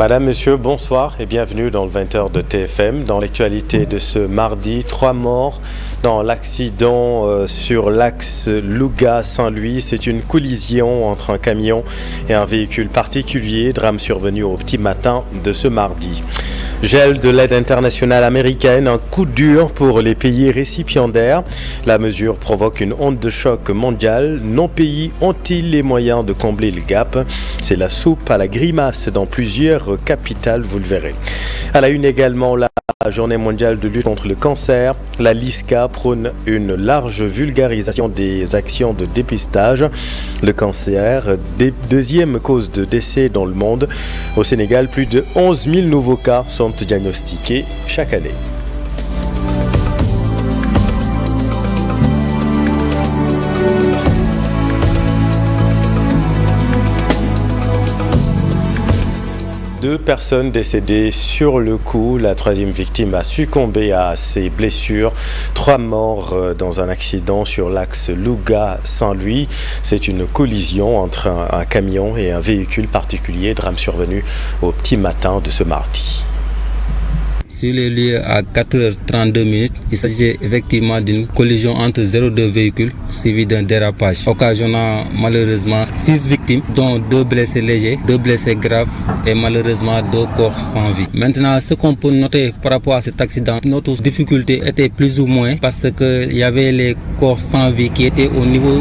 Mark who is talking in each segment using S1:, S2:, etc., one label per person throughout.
S1: Madame, Monsieur, bonsoir et bienvenue dans le 20h de TFM. Dans l'actualité de ce mardi, 3 morts dans l'accident sur l'axe Louga-Saint-Louis. C'est une collision entre un camion et un véhicule particulier. Drame survenu au petit matin de ce mardi. Gel de l'aide internationale américaine, un coup dur pour les pays récipiendaires. La mesure provoque une onde de choc mondiale. Nos pays ont-ils les moyens de combler le gap? C'est la soupe à la grimace dans plusieurs capitales, vous le verrez. À la une également, la journée mondiale de lutte contre le cancer. La LISCA prône une large vulgarisation des actions de dépistage. Le cancer, deuxième cause de décès dans le monde. Au Sénégal, plus de 11 000 nouveaux cas sont diagnostiqués chaque année. Deux personnes décédées sur le coup. La troisième victime a succombé à ses blessures. 3 morts dans un accident sur l'axe Louga-Saint-Louis. C'est une collision entre un camion et un véhicule particulier. Drame survenu au petit matin de ce mardi.
S2: Sur les lieux à 4h32, il s'agissait effectivement d'une collision entre 02 véhicules suivi d'un dérapage, occasionnant malheureusement 6 victimes, dont 2 blessés légers, 2 blessés graves et malheureusement 2 corps sans vie. Maintenant, ce qu'on peut noter par rapport à cet accident, notre difficulté était plus ou moins parce qu'il y avait les corps sans vie qui étaient au niveau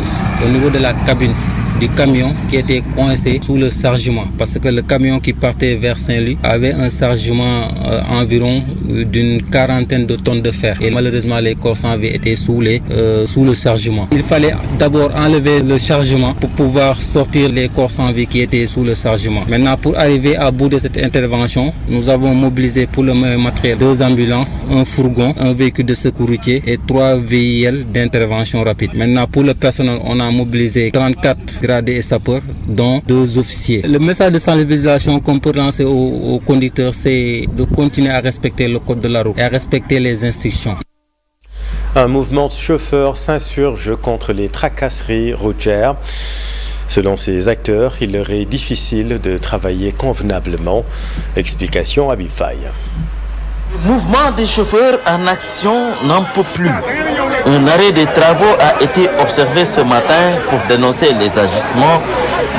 S2: de la cabine du camion qui était coincé sous le chargement, parce que le camion qui partait vers Saint-Louis avait un chargement environ d'une 40aine de tonnes de fer, et malheureusement les corps sans vie étaient sous le chargement. Il fallait d'abord enlever le chargement pour pouvoir sortir les corps sans vie qui étaient sous le chargement. Maintenant, pour arriver à bout de cette intervention, nous avons mobilisé pour le matériel 2 ambulances, un fourgon, un véhicule de secours routier et 3 VIL d'intervention rapide. Maintenant, pour le personnel, on a mobilisé 34 gradés et sapeurs, dont 2 officiers. Le message de sensibilisation qu'on peut lancer aux conducteurs, c'est de continuer à respecter le code de la route et à respecter les instructions.
S1: Un mouvement de chauffeurs s'insurge contre les tracasseries routières. Selon ces acteurs, il leur est difficile de travailler convenablement. Explication à Bifaï.
S3: Le mouvement des chauffeurs en action n'en peut plus. Un arrêt des travaux a été observé ce matin pour dénoncer les agissements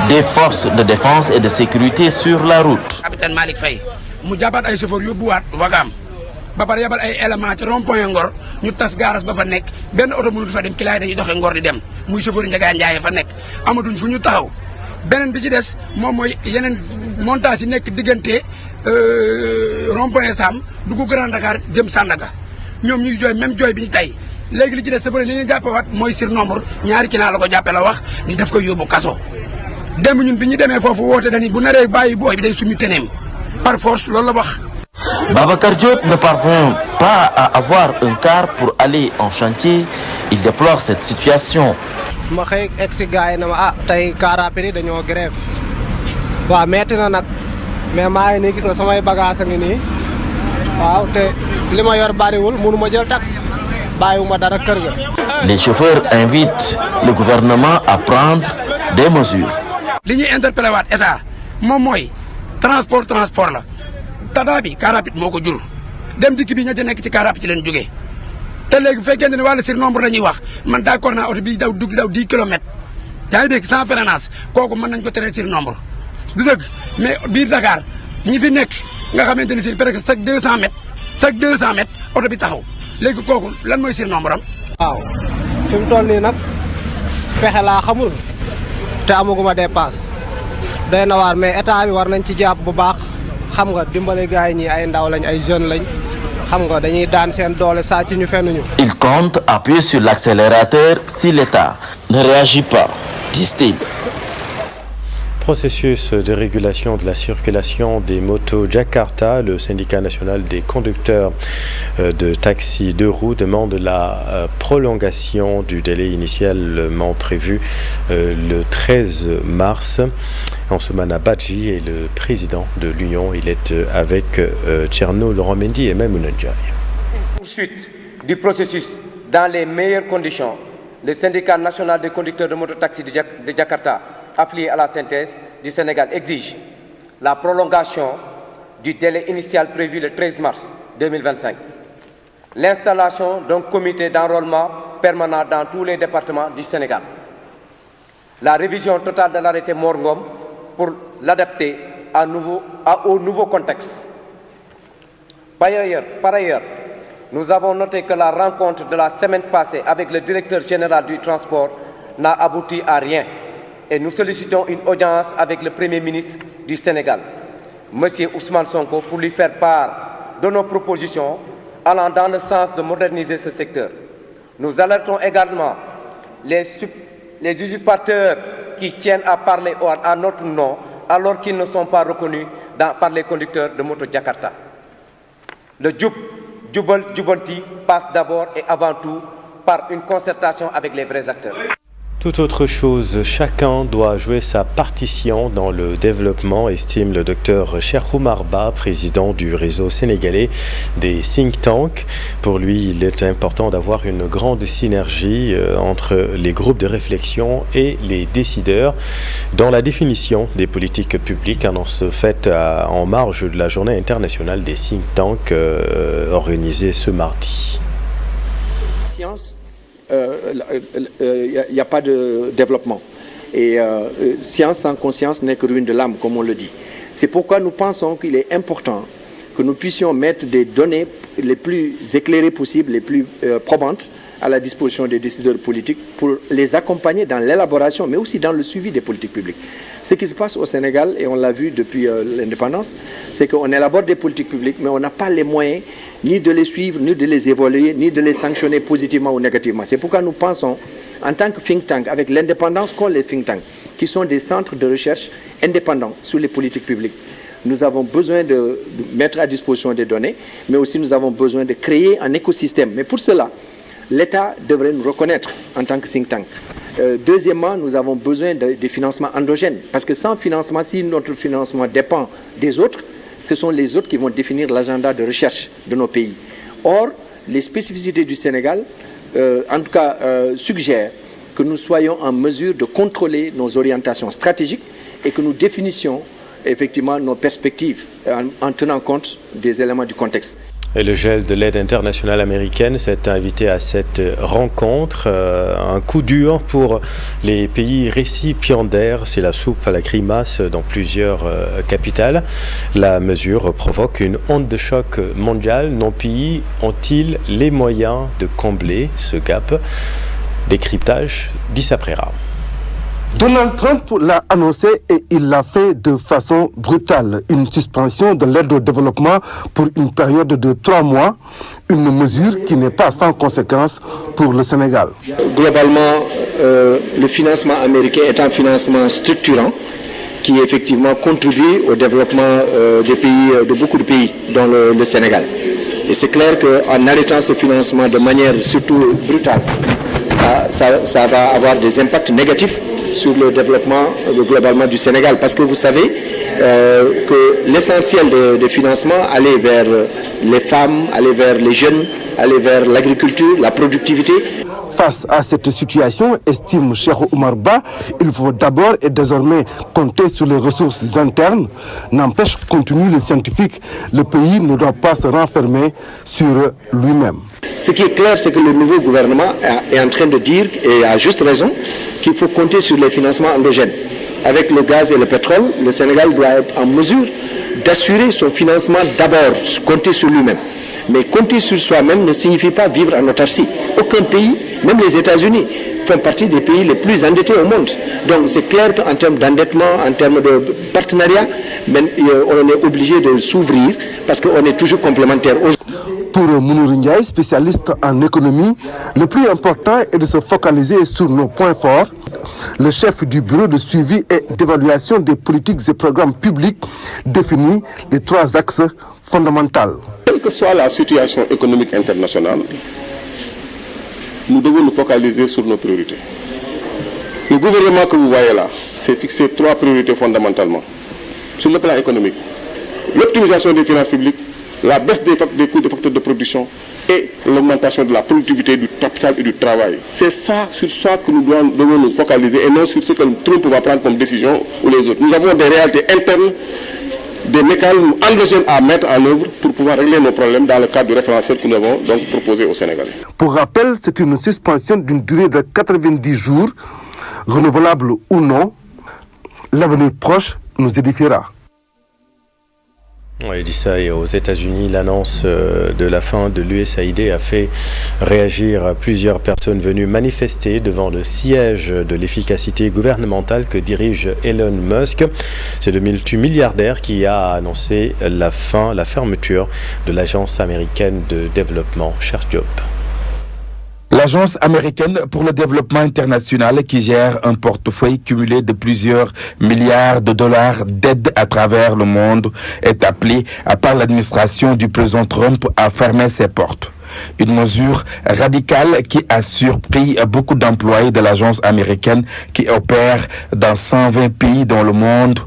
S3: des forces de défense et de sécurité sur la route.
S4: Capitaine Malik Faye, mu jabat ay chauffeur yu buat wagam ba pare yabal ay élément ci rond-point Ngor ñu tas garage ba fa nek ben auto mënu fa dem ki lay dañuy doxé Ngor di dem muy chauffeur Ndiaga Ndiaye fa nek amatuñ fu ñu taxaw benen bi ci dess mom moy yenen montage yi nek digënté rond-point Sam duggu Grand Dakar jëm Sandaga ñom ñuy joy même joy bi tay légui li ci dess safari li ñu jappé wat moy surnombre ñaari kina la ko jappé la wax ni daf ko yobbu kasso dem ñun biñu démé fofu woté dañi bu naré bayyi boy bi day sumi tenem par force loolu la wax.
S3: Babacar Diop ne parvient pas à avoir un car pour aller en chantier. Il déplore cette situation.
S5: ma xey ex gaay na ma tay car rapide dañoo grève wa metti na nak mais maa ngi nii gis nga samay bagage ngi nii waaw te li ma yor bariwul mënu ma jël taxi bàyyiwuma dara kër ga.
S3: Les chauffeurs invitent le gouvernement à prendre des mesures.
S4: li ñuy interpellé waat état moom mooy transport la tata bi car rapide moo ko jur dem dikk bi ña ca nekk ci car rapide ci leen jógee te léegi bu fekkente ne wàllu surnombre la ñuy wax man d'accord naa oto bi daw 10 kilomètres yaa ngi dégg sans freinage kooku mën nañ ko tere surnombre du dëgg mais biir Dakar ñi fi nekk nga xamante ni si presque chaque 200 mètres oto bi taxaw léegi kooku lan mooy surnombre am.
S5: waaw fi mu toll nii nag pexe laa xamul te amaguma dépasse doy na waar mais état bi war nañ ci jàpp bu baax xam nga dimbale gars yi ñi ay ndaw lañ ay jeunes lañ xam nga dañuy daan seen doole saa ci ñu fennuñu.
S3: Il compte appuyer sur l'accélérateur si l'État ne réagit pas, disent-ils.
S1: Processus de régulation de la circulation des motos Jakarta, le syndicat national des conducteurs de taxis 2 roues demande la prolongation du délai initialement prévu le 13 mars. Ansoumana Badji est le président de l'Union. Il est avec Tcherno, Laurent Mendy et Maimouna Ndiaye.
S6: Poursuite du processus dans les meilleures conditions. Le syndicat national des conducteurs de mototaxis de Jakarta, affilié à la synthèse du Sénégal, exige la prolongation du délai initial prévu le 13 mars 2025. L'installation d'un comité d'enrôlement permanent dans tous les départements du Sénégal. La révision totale de l'arrêté Mor Ngom pour l'adapter au nouveau contexte. Par ailleurs, nous avons noté que la rencontre de la semaine passée avec le directeur général du transport n'a abouti à rien et nous sollicitons une audience avec le Premier ministre du Sénégal, M. Ousmane Sonko, pour lui faire part de nos propositions allant dans le sens de moderniser ce secteur. Nous alertons également les usurpateurs qui tiennent à parler à notre nom alors qu'ils ne sont pas reconnus par les conducteurs de moto Jakarta. Le Jubal Jubanti passe d'abord et avant tout par une concertation avec les vrais acteurs.
S1: Toute autre chose, chacun doit jouer sa partition dans le développement, estime le docteur Cheikh Oumar Ba, président du réseau sénégalais des think tanks. Pour lui, il est important d'avoir une grande synergie entre les groupes de réflexion et les décideurs dans la définition des politiques publiques, annonce faite en marge de la journée internationale des think tanks organisée ce mardi.
S7: Science. Il n'y a pas de développement. Et science sans conscience n'est que ruine de l'âme, comme on le dit. C'est pourquoi nous pensons qu'il est important que nous puissions mettre des données les plus éclairées possibles, les plus probantes à la disposition des décideurs politiques pour les accompagner dans l'élaboration, mais aussi dans le suivi des politiques publiques. Ce qui se passe au Sénégal, et on l'a vu depuis l'indépendance, c'est qu'on élabore des politiques publiques, mais on n'a pas les moyens ni de les suivre, ni de les évaluer, ni de les sanctionner positivement ou négativement. C'est pourquoi nous pensons, en tant que think tank, avec l'indépendance qu'ont les think tanks, qui sont des centres de recherche indépendants sur les politiques publiques, nous avons besoin de mettre à disposition des données, mais aussi nous avons besoin de créer un écosystème. Mais pour cela, l'État devrait nous reconnaître en tant que think tank. Deuxièmement, nous avons besoin de financements endogènes, parce que sans financement, si notre financement dépend des autres, ce sont les autres qui vont définir l'agenda de recherche de nos pays. Or, les spécificités du Sénégal, en tout cas, suggèrent que nous soyons en mesure de contrôler nos orientations stratégiques et que nous définissions effectivement nos perspectives en tenant compte des éléments du contexte.
S1: Et le gel de l'aide internationale américaine s'est invité à cette rencontre. Un coup dur pour les pays récipiendaires. C'est la soupe à la grimace dans plusieurs capitales. La mesure provoque une onde de choc mondiale. Nos pays ont-ils les moyens de combler ce gap? Décryptage d'Issa Prera.
S8: Donald Trump l'a annoncé et il l'a fait de façon brutale. Une suspension de l'aide au développement pour une période de 3 mois, une mesure qui n'est pas sans conséquence pour le Sénégal.
S7: Globalement, le financement américain est un financement structurant qui effectivement contribue au développement des pays, de beaucoup de pays, dont le Sénégal. Et c'est clair qu'en arrêtant ce financement de manière surtout brutale, ça va avoir des impacts négatifs sur le développement globalement du Sénégal. Parce que vous savez que l'essentiel des financements allait vers les femmes, allait vers les jeunes, allait vers l'agriculture, la productivité.
S8: Face à cette situation, estime Cheikh Oumar Ba, il faut d'abord et désormais compter sur les ressources internes. N'empêche, continue le scientifique, le pays ne doit pas se renfermer sur lui-même.
S7: Ce qui est clair, c'est que le nouveau gouvernement est en train de dire, et à juste raison, qu'il faut compter sur les financements endogènes. Avec le gaz et le pétrole, le Sénégal doit être en mesure d'assurer son financement d'abord, compter sur lui-même. Mais compter sur soi-même ne signifie pas vivre en autarcie. Aucun pays, même les États-Unis, font partie des pays les plus endettés au monde. Donc c'est clair qu'en termes d'endettement, en termes de partenariat, on est obligé de s'ouvrir parce qu'on est toujours complémentaires.
S8: Pour Mounirou Ndiaye, spécialiste en économie, le plus important est de se focaliser sur nos points forts. Le chef du bureau de suivi et d'évaluation des politiques et programmes publics définit les 3 axes fondamentaux.
S9: Quelle que soit la situation économique internationale, nous devons nous focaliser sur nos priorités. Le gouvernement que vous voyez là s'est fixé 3 priorités fondamentalement. Sur le plan économique, l'optimisation des finances publiques, la baisse des coûts des facteurs de production et l'augmentation de la productivité du capital et du travail. C'est ça, sur ça que nous devons nous focaliser et non sur ce que Trump va prendre comme décision ou les autres. Nous avons des réalités internes des mécanismes endogènes à mettre en œuvre pour pouvoir régler nos problèmes dans le cadre du référentiel que nous avons donc proposé aux Sénégalais.
S8: Pour rappel, c'est une suspension d'une durée de 90 jours, renouvelable ou non. L'avenir proche nous édifiera.
S1: Oui, dit ça, et aux États-Unis, l'annonce de la fin de l'USAID a fait réagir plusieurs personnes venues manifester devant le siège de l'efficacité gouvernementale que dirige Elon Musk. C'est le multimilliardaire qui a annoncé la fermeture de l'agence américaine de développement. Cher Diop.
S10: L'Agence américaine pour le développement international, qui gère un portefeuille cumulé de plusieurs milliards de dollars d'aide à travers le monde, est appelée par l'administration du président Trump à fermer ses portes. Une mesure radicale qui a surpris beaucoup d'employés de l'agence américaine qui opère dans 120 pays dans le monde.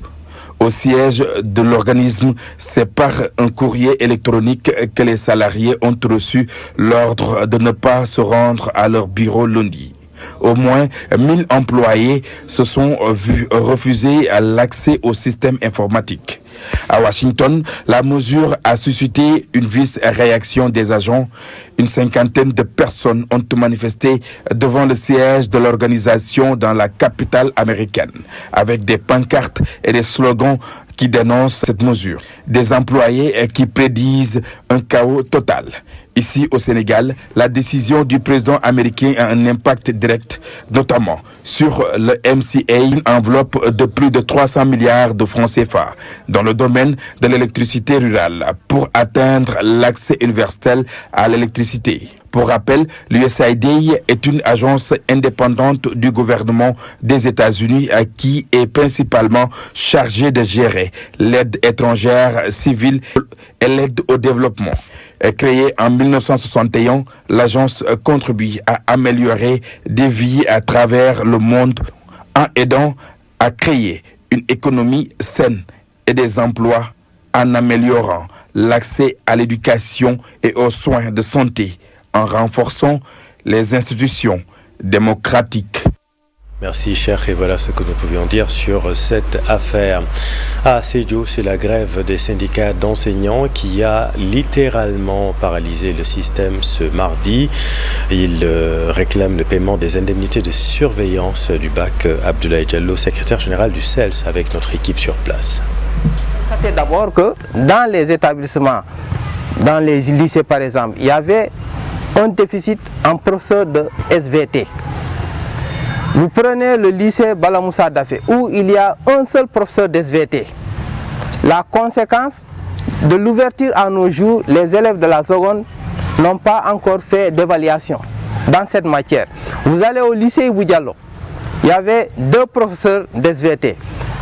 S10: Au siège de l'organisme, c'est par un courrier électronique que les salariés ont reçu l'ordre de ne pas se rendre à leur bureau lundi. Au moins 1000 employés se sont vus refuser l'accès au système informatique. À Washington, la mesure a suscité une vive réaction des agents. Une cinquantaine de personnes ont manifesté devant le siège de l'organisation dans la capitale américaine, avec des pancartes et des slogans qui dénoncent cette mesure. Des employés qui prédisent un chaos total. Ici au Sénégal, la décision du président américain a un impact direct, notamment sur le MCA, une enveloppe de plus de 300 milliards de francs CFA dans le domaine de l'électricité rurale pour atteindre l'accès universel à l'électricité. Pour rappel, l'USAID est une agence indépendante du gouvernement des États-Unis qui est principalement chargée de gérer l'aide étrangère civile et l'aide au développement. Créée en 1961, l'agence contribue à améliorer des vies à travers le monde en aidant à créer une économie saine et des emplois, en améliorant l'accès à l'éducation et aux soins de santé, en renforçant les institutions démocratiques.
S1: Merci cher, et voilà ce que nous pouvions dire sur cette affaire. À Sédhiou, c'est la grève des syndicats d'enseignants qui a littéralement paralysé le système ce mardi. Ils réclament le paiement des indemnités de surveillance du bac. Abdoulaye Diallo, secrétaire général du CELS, avec notre équipe sur place.
S5: Constatez d'abord que dans les établissements, dans les lycées par exemple, il y avait un déficit en professeurs de SVT. Vous prenez le lycée Balamoussa Dafé où il y a un seul professeur d'SVT. La conséquence de l'ouverture à nos jours, les élèves de la seconde n'ont pas encore fait d'évaluation dans cette matière. Vous allez au lycée Ibou Diallo, il y avait 2 professeurs d'SVT.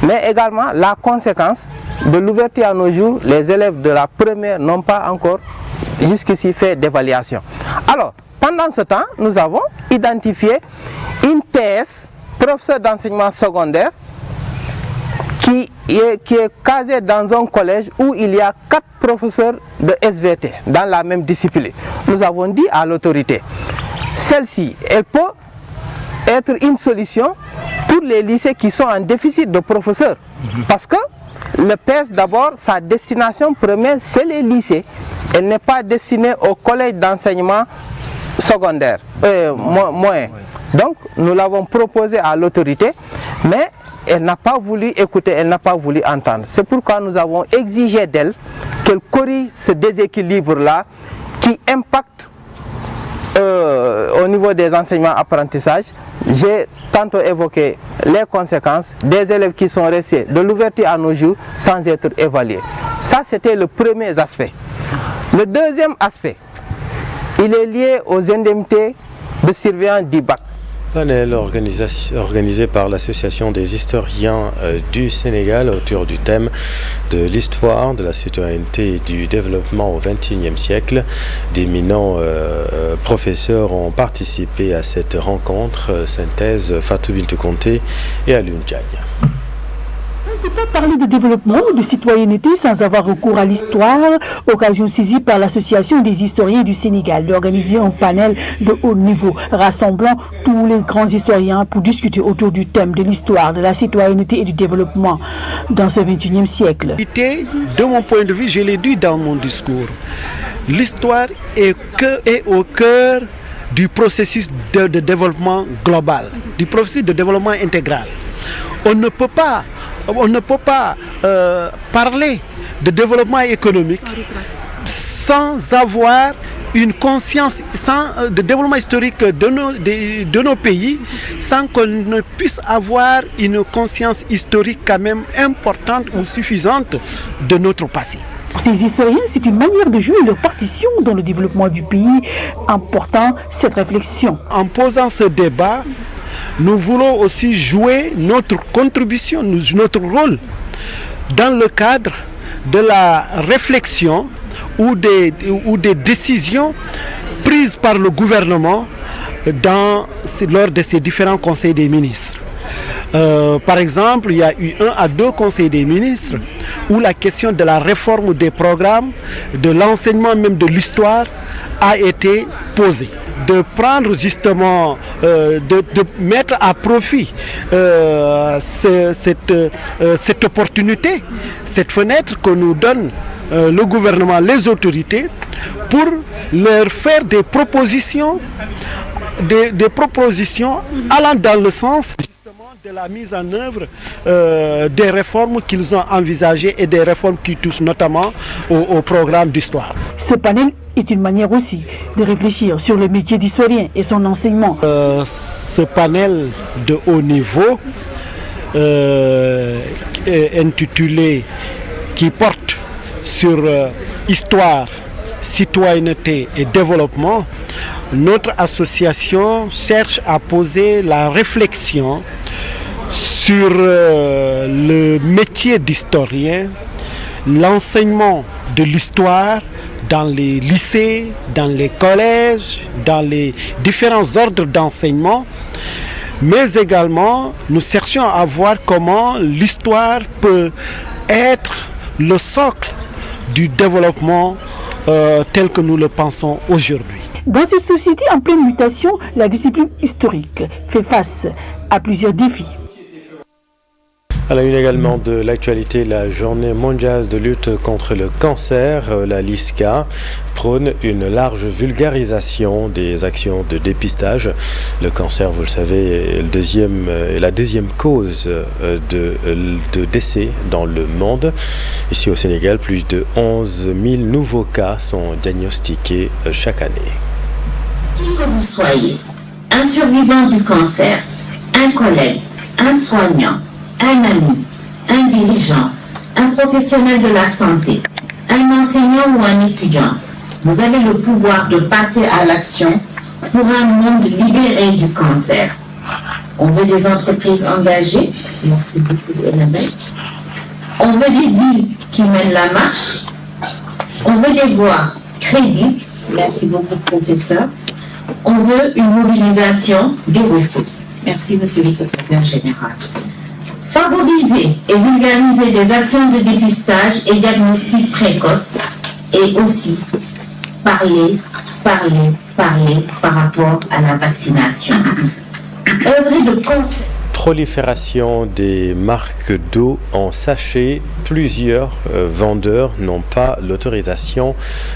S5: Mais également la conséquence de l'ouverture à nos jours, les élèves de la première n'ont pas encore jusqu'ici fait d'évaluation. Alors, pendant ce temps, nous avons identifié une PS, professeur d'enseignement secondaire, qui est casée dans un collège où il y a 4 professeurs de SVT dans la même discipline. Nous avons dit à l'autorité, celle-ci, elle peut être une solution pour les lycées qui sont en déficit de professeurs. Parce que le PS, d'abord, sa destination première, c'est les lycées. Elle n'est pas destinée au collège d'enseignement secondaire, moyen. Donc, nous l'avons proposé à l'autorité, mais elle n'a pas voulu écouter, elle n'a pas voulu entendre. C'est pourquoi nous avons exigé d'elle qu'elle corrige ce déséquilibre-là qui impacte au niveau des enseignements-apprentissages. J'ai tantôt évoqué les conséquences des élèves qui sont restés de l'ouverture à nos jours sans être évalués. Ça, c'était le premier aspect. Le deuxième aspect, il est lié aux indemnités de surveillance du bac.
S1: Panel organisé par l'Association des historiens du Sénégal autour du thème de l'histoire, de la citoyenneté et du développement au XXIe siècle. D'éminents professeurs ont participé à cette rencontre. Synthèse Fatou Bintou Conté et Alioune Diagne.
S11: peut pas parler de développement ou de citoyenneté sans avoir recours à l'histoire, occasion saisie par l'Association des historiens du Sénégal d'organiser un panel de haut niveau rassemblant tous les grands historiens pour discuter autour du thème de l'histoire, de la citoyenneté et du développement dans ce XXIe siècle.
S12: De mon point de vue, je l'ai dit dans mon discours, l'histoire est au cœur du processus de développement global, du processus de développement intégral. On ne peut pas parler de développement économique sans avoir une conscience de développement historique de nos pays, sans qu'on ne puisse avoir une conscience historique quand même importante ou suffisante de notre passé.
S11: Pour ces historiens, c'est une manière de jouer leur partition dans le développement du pays en portant cette réflexion.
S12: En posant ce débat, nous voulons aussi jouer notre contribution, notre rôle dans le cadre de la réflexion ou des décisions prises par le gouvernement lors de ces différents conseils des ministres. Par exemple, il y a eu 1 à 2 conseils des ministres où la question de la réforme des programmes, de l'enseignement même de l'histoire a été posée. De prendre justement, de mettre à profit cette opportunité, cette fenêtre que nous donne le gouvernement, les autorités, pour leur faire des propositions allant dans le sens de la mise en œuvre des réformes qu'ils ont envisagées et des réformes qui touchent notamment au programme d'histoire.
S11: Ce panel est une manière aussi de réfléchir sur le métier d'historien et son enseignement.
S12: Ce panel de haut niveau intitulé qui porte sur histoire, citoyenneté et développement, notre association cherche à poser la réflexion sur le métier d'historien, l'enseignement de l'histoire dans les lycées, dans les collèges, dans les différents ordres d'enseignement, mais également nous cherchons à voir comment l'histoire peut être le socle du développement tel que nous le pensons aujourd'hui.
S11: Dans cette société en pleine mutation, la discipline historique fait face à plusieurs défis.
S1: À la une également de l'actualité, la journée mondiale de lutte contre le cancer, la LISCA, prône une large vulgarisation des actions de dépistage. Le cancer, vous le savez, est la deuxième cause de décès dans le monde. Ici au Sénégal, plus de 11 000 nouveaux cas sont diagnostiqués chaque année.
S13: Qui que vous soyez, un survivant du cancer, un collègue, un soignant, un ami, un dirigeant, un professionnel de la santé, un enseignant ou un étudiant, vous avez le pouvoir de passer à l'action pour un monde libéré du cancer. On veut des entreprises engagées, merci beaucoup Annabelle. On veut des villes qui mènent la marche. On veut des voies crédibles, merci beaucoup professeur. On veut une mobilisation des ressources. Merci monsieur le secrétaire général. Favoriser et vulgariser des actions de dépistage et diagnostic précoce et aussi parler par rapport à la vaccination. Œuvrer de concert.
S1: Prolifération des marques d'eau en sachet. Plusieurs vendeurs n'ont pas l'autorisation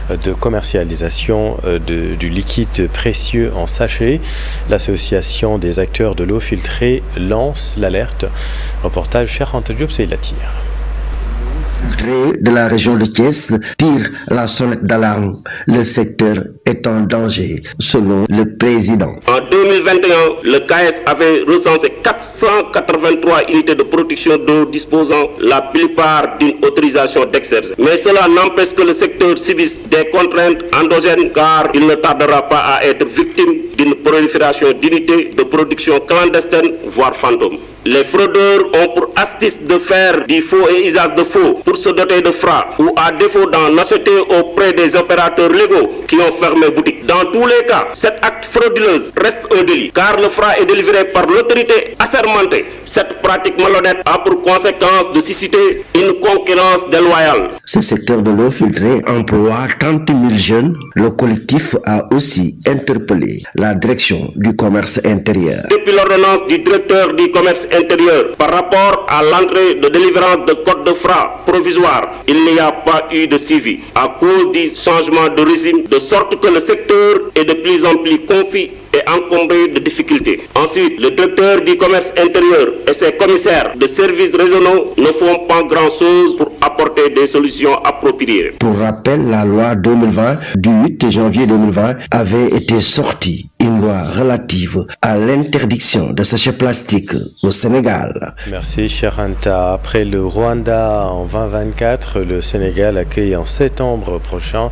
S1: de commercialisation du liquide précieux en sachet. L'association des acteurs de l'eau filtrée lance l'alerte. Reportage Cheikh Diop Seylatir.
S14: De la région de Thiès tire la sonnette d'alarme. Le secteur est en danger, selon le président.
S9: En 2021, le CAES avait recensé 483 unités de production d'eau disposant la plupart d'une autorisation d'exercer. Mais cela n'empêche que le secteur subisse des contraintes endogènes car il ne tardera pas à être victime d'une prolifération d'unités de production clandestines, voire fantômes. Les fraudeurs ont pour astuce de faire du faux et usage de faux pour se doter de francs ou à défaut d'en acheter auprès des opérateurs légaux qui ont fermé boutique. Dans tous les cas, cet acte frauduleux reste
S15: reste un délit, car le franc est délivré par l'autorité assermentée. Cette pratique malhonnête a pour conséquence de susciter une concurrence déloyale.
S14: Ce secteur de l'eau filtrée emploie 30 000 jeunes. Le collectif a aussi interpellé la direction du commerce intérieur.
S15: Depuis l'ordonnance du directeur du commerce intérieur par rapport à l'entrée de délivrance de code de franc provisoire, il n'y a pas eu de suivi à cause du changement de régime, de sorte que le secteur est de plus en plus confus et encombré de difficultés. Ensuite, le directeur du commerce intérieur et ses commissaires de services régionaux ne font pas grand-chose pour apporter des solutions appropriées.
S14: Pour rappel, la loi 2020 du 8 janvier 2020 avait été sortie, une loi relative à l'interdiction de sachets plastiques au Sénégal.
S1: Merci cher Anta. Après le Rwanda en 2024, le Sénégal accueille en septembre prochain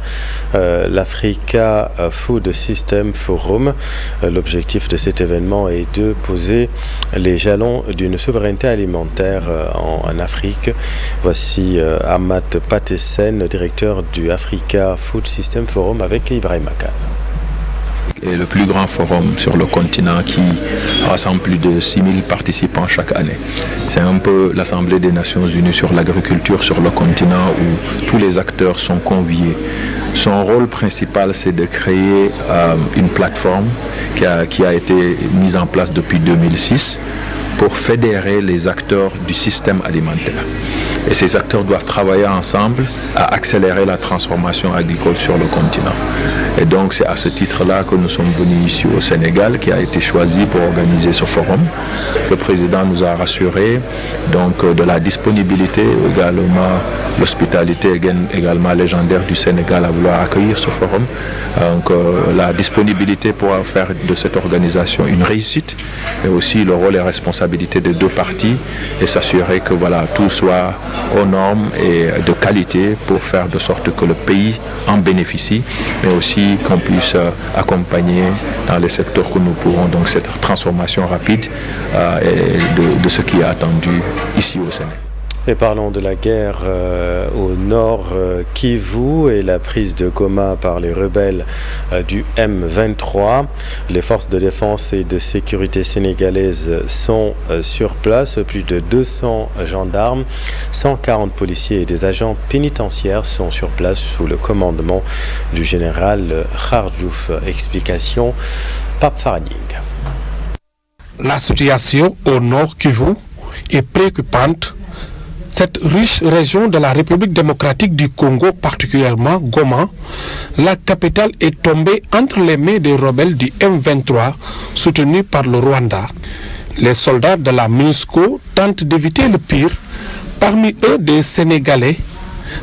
S1: l'Africa Food System Forum. L'objectif de cet événement est de poser les jalons d'une souveraineté alimentaire en Afrique. Voici Ahmad Patessen, directeur du Africa Food System Forum avec Ibrahim Akan.
S16: Et le plus grand forum sur le continent qui rassemble plus de 6000 participants chaque année. C'est un peu l'Assemblée des Nations Unies sur l'agriculture sur le continent où tous les acteurs sont conviés. Son rôle principal, c'est de créer une plateforme qui a été mise en place depuis 2006 pour fédérer les acteurs du système alimentaire. Et ces acteurs doivent travailler ensemble à accélérer la transformation agricole sur le continent. Et donc c'est à ce titre-là que nous sommes venus ici au Sénégal, qui a été choisi pour organiser ce forum. Le président nous a rassuré donc de la disponibilité, également l'hospitalité également légendaire du Sénégal à vouloir accueillir ce forum. Donc la disponibilité pour faire de cette organisation une réussite, mais aussi le rôle et responsabilité des deux parties et s'assurer que voilà, tout soit aux normes et de qualité pour faire de sorte que le pays en bénéficie, mais aussi qu'on puisse accompagner dans les secteurs que nous pourrons, donc cette transformation rapide de ce qui est attendu ici au Sénégal.
S1: Et parlons de la guerre au nord Kivu et la prise de Goma par les rebelles du M23. Les forces de défense et de sécurité sénégalaises sont sur place. Plus de 200 gendarmes, 140 policiers et des agents pénitentiaires sont sur place sous le commandement du général Khardjouf. Explication, Pape Faragning.
S17: La situation au nord Kivu est préoccupante. Cette riche région de la République démocratique du Congo, particulièrement Goma, la capitale est tombée entre les mains des rebelles du M23 soutenus par le Rwanda. Les soldats de la MONUSCO tentent d'éviter le pire, parmi eux des Sénégalais.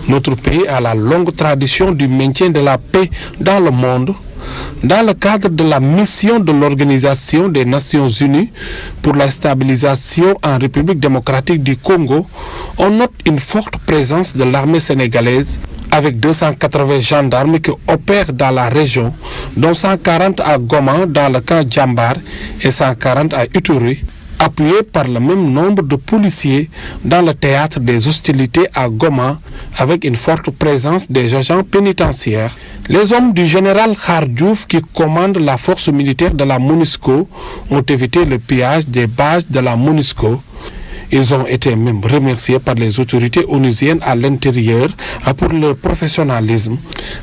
S17: Notre pays a la longue tradition du maintien de la paix dans le monde. Dans le cadre de la mission de l'Organisation des Nations Unies pour la stabilisation en République démocratique du Congo, on note une forte présence de l'armée sénégalaise avec 280 gendarmes qui opèrent dans la région, dont 140 à Goma dans le camp Djambar et 140 à Ituri, appuyés par le même nombre de policiers dans le théâtre des hostilités à Goma, avec une forte présence des agents pénitentiaires. Les hommes du général Khardjouf, qui commandent la force militaire de la MONUSCO, ont évité le pillage des bases de la MONUSCO. Ils ont été même remerciés par les autorités onusiennes à l'intérieur pour leur professionnalisme.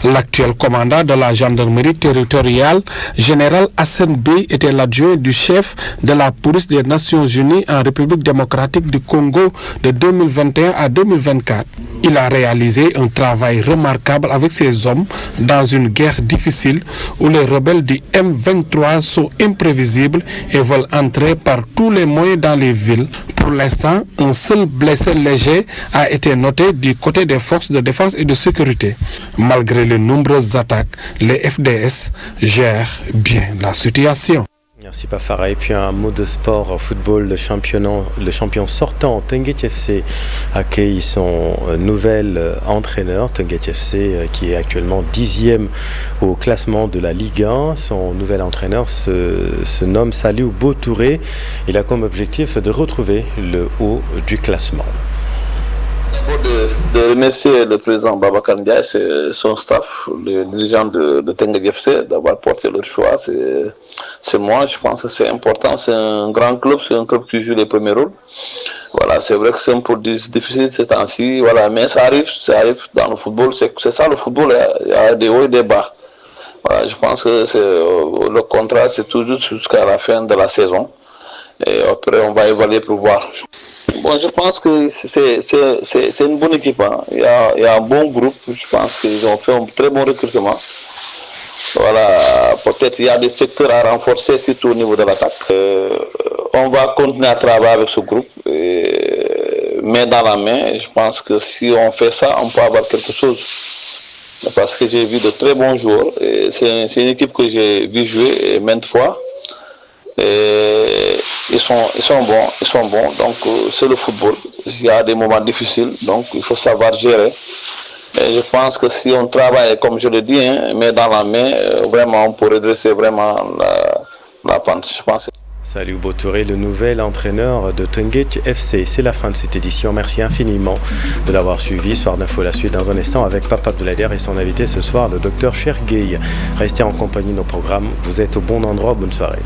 S17: L'actuel commandant de la gendarmerie territoriale, général Hassan Bey, était l'adjoint du chef de la police des Nations Unies en République démocratique du Congo de 2021 à 2024. Il a réalisé un travail remarquable avec ses hommes dans une guerre difficile où les rebelles du M23 sont imprévisibles et veulent entrer par tous les moyens dans les villes. Pour l'instant, un seul blessé léger a été noté du côté des forces de défense et de sécurité. Malgré les nombreuses attaques, les FDS gèrent bien la situation.
S1: Merci Pafara. Et puis un mot de sport, football, le champion sortant Teungueth FC accueille son nouvel entraîneur. Teungueth FC qui est actuellement 10e au classement de la Ligue 1. Son nouvel entraîneur se nomme Saliou Boutouré. Il a comme objectif de retrouver le haut du classement.
S18: D'abord de remercier le président Babacar Ndiaye et son staff, les dirigeants de Teungueth FC d'avoir porté leur choix. C'est moi, je pense que c'est important. C'est un grand club, c'est un club qui joue les premiers rôles. Voilà, c'est vrai que c'est un peu difficile ces temps-ci, voilà, mais ça arrive dans le football. C'est ça le football, il y a des hauts et des bas. Voilà, je pense que le contrat, c'est toujours jusqu'à la fin de la saison. Et après, on va évaluer pour voir. Bon, je pense que c'est une bonne équipe. Hein. Il y a un bon groupe. Je pense qu'ils ont fait un très bon recrutement. Voilà, peut-être il y a des secteurs à renforcer, surtout au niveau de l'attaque. On va continuer à travailler avec ce groupe, main dans la main. Je pense que si on fait ça, on peut avoir quelque chose. Parce que j'ai vu de très bons joueurs. C'est une équipe que j'ai vu jouer maintes fois. Et ils sont bons. Donc c'est le football. Il y a des moments difficiles, donc il faut savoir gérer. Et je pense que si on travaille, comme je le dis, main dans la main, vraiment on peut redresser vraiment la pente, je pense.
S1: Salut Botouré, le nouvel entraîneur de Teungueth FC. C'est la fin de cette édition. Merci infiniment de l'avoir suivi. Soir d'info, la suite dans un instant avec Papa Abdoulader et son invité ce soir, le docteur Chergueï. Restez en compagnie de nos programmes. Vous êtes au bon endroit. Bonne soirée.